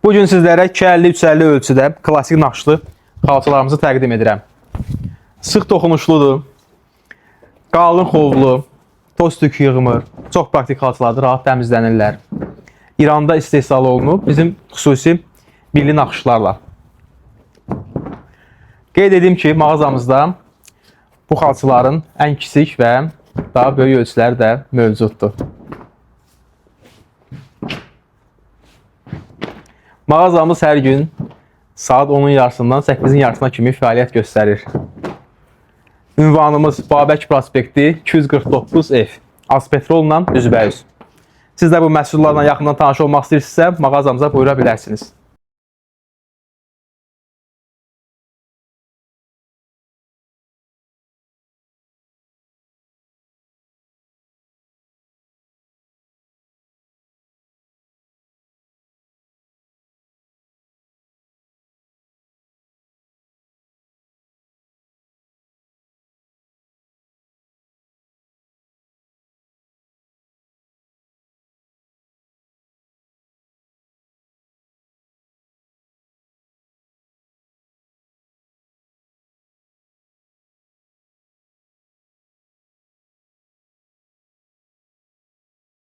Bugün sizlərə 250-350 ölçüdə klasik naxışlı xalçalarımızı təqdim edirəm. Sıx toxunuşludur, qalın xovlu, toz tük yığmır, çox praktik xalçalardır, rahat təmizlənirlər. İranda istehsal olunub, bizim xüsusi milli naxışlarla. Qeyd edim ki, mağazamızda bu xalçaların ən kiçik və daha böyük ölçüləri də mövcuddur. Mağazamız hər gün saat 10-un yarısından 8-in yarısına kimi fəaliyyət göstərir. Ünvanımız Babək prospekti 249F. Azpetrolla üzbəüz. Siz də bu məhsullarla yaxından tanış olmaq istəyirsinizsə, mağazamıza buyura bilərsiniz.